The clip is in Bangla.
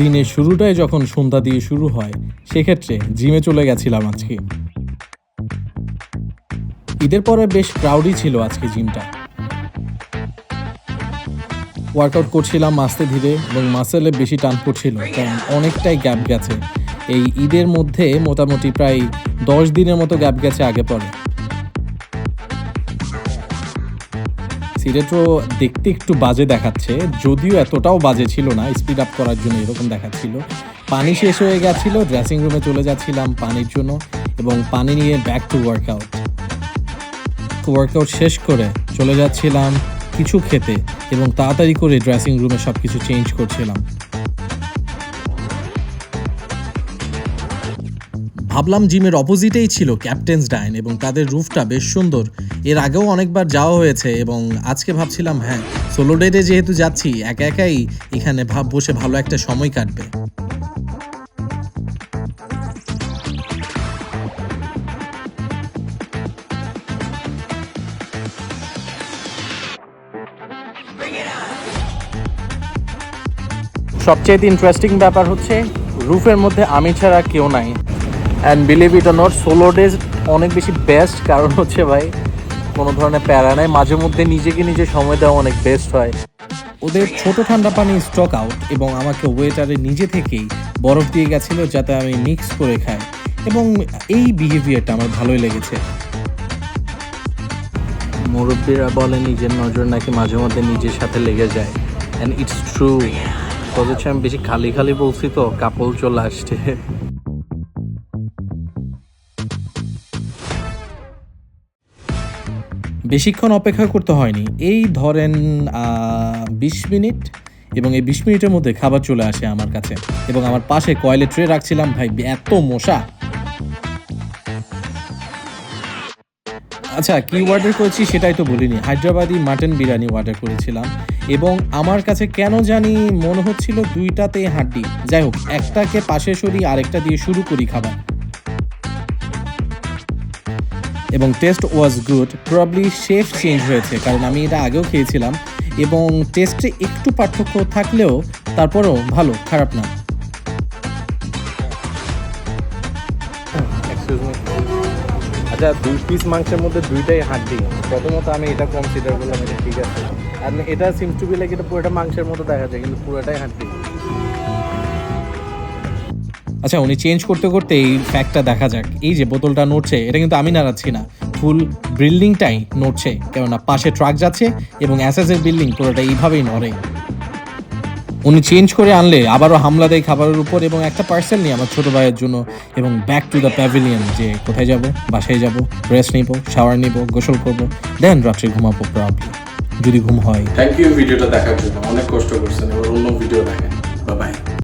দিনের শুরুটাই যখন সন্ধ্যা দিয়ে শুরু হয়, সেক্ষেত্রে জিমে চলে গেছিলাম আজকে। ঈদের পরে বেশ ক্রাউডই ছিল আজকে জিমটা। ওয়ার্কআউট করছিলাম আস্তে ধীরে এবং মাসেলে বেশি টান পড়ছিল, কারণ অনেকটাই গ্যাপ গেছে। এই ঈদের মধ্যে মোটামুটি প্রায় 10 দিনের মতো গ্যাপ গেছে আগে পরে। সিলেটও দেখতে একটু বাজে দেখাচ্ছে, যদিও এতটাও বাজে ছিল না, স্পিড আপ করার জন্য এরকম দেখাচ্ছিল। পানি শেষ হয়ে গেছিলো, ড্রেসিং রুমে চলে যাচ্ছিলাম পানির জন্য এবং পানি নিয়ে ব্যাক টু ওয়ার্কআউট শেষ করে চলে যাচ্ছিলাম কিছু খেতে এবং তাড়াতাড়ি করে ড্রেসিং রুমে সব কিছু চেঞ্জ করছিলাম। ভাবলাম জিমের অপোজিটেই ছিল ক্যাপ্টেন্স ডাইন এবং তাদের রুফটা বেশ সুন্দর। এর আগেও অনেকবার যাওয়া হয়েছে এবং আজকে ভাবছিলাম হ্যাঁ, সোলো ডেটে যেহেতু যাচ্ছি, একা একাই এখানে বসে ভালো একটা সময় কাটবে। সবচেয়ে ইন্টারেস্টিং ব্যাপার হচ্ছে রুফের মধ্যে আমি ছাড়া কেউ নাই। And believe it or not, solo days অনেক বেশি বেস্ট, কারণ হচ্ছে ভাই কোনো ধরনের প্যারা নাই, মাঝে মধ্যে নিজেকে নিজে সময় দেওয়া অনেক বেস্ট হয়। ওদের ছোট ঠান্ডা পানি স্টক আউট এবং আমাকে ওয়েটারে নিজে থেকেই বরফ দিয়ে গেছিলো যাতে আমি মিক্স করে খাই, এবং এই বিহেভিয়ারটা আমার ভালোই লেগেছে। মুরব্বীরা বলে নিজের নজর নাকি মাঝে মধ্যে নিজের সাথে লেগে যায়, অ্যান্ড ইটস ট্রু। হচ্ছে আমি বেশি খালি খালি বলছি তো কাপড় চলে আসছে। বেশিক্ষণ অপেক্ষা করতে হয়নি, এই ধরেন 20 মিনিট, এবং এই 20 মিনিটের মধ্যে খাবার চলে আসে আমার কাছে এবং আমার পাশে কয়েলে ট্রে রাখছিলাম। ভাই এত মশা! আচ্ছা, কি অর্ডার করেছি সেটাই তো বলিনি। হায়দ্রাবাদি মাটন বিরিয়ানি অর্ডার করেছিলাম এবং আমার কাছে কেন জানি মনে হচ্ছিল দুইটাতে হাড্ডি। যাই হোক, একটাকে পাশে সরিয়ে আরেকটা দিয়ে শুরু করি খাবার, এবং test was good. Probably chef change হয়েছে, কারণ আমি এটা আগেও খেয়েছিলাম এবং টেস্টে একটু পার্থক্য থাকলেও তারপরেও ভালো, খারাপ না। আচ্ছা, 2 পিস মাংসের মধ্যে 2টাই হাড্ডি। প্রথমত আমি এটা কনসিডার করলাম, এটা ঠিক আছে। আর এটা সিমস টু বি লাইক এটা পুরোটা মাংসের মতো দেখা যায়, কিন্তু পুরোটাই হাড্ডি। আচ্ছা, উনি চেঞ্জ করতে করতে এই ফ্যাক্টটা দেখা যাক। এই যে বোতলটা নড়ছে, এটা কিন্তু আমি নাড়াচ্ছি না, ফুল বিল্ডিংটাই নড়ছে, কেননা পাশে ট্রাক যাচ্ছে এবং অ্যাসেসের বিল্ডিং পুরোটা এইভাবেই নড়ে। উনি চেঞ্জ করে আনলে আবারও হামলা দেয় খাবারের উপর, এবং একটা পার্সেল নিই আমার ছোটো ভাইয়ের জন্য এবং ব্যাক টু দ্য প্যাভিলিয়ন। যে কোথায় যাব, বাসায় যাব, রেস্ট নিব, শাওয়ার নিব, গোসল করব, দেন রাত্রে ঘুমাবো প্রবলি, যদি ঘুম হয়। থ্যাংক ইউ ভিডিওটা দেখার জন্য, অনেক কষ্ট করছেন। এবার অন্য ভিডিও দেখেন। Bye bye.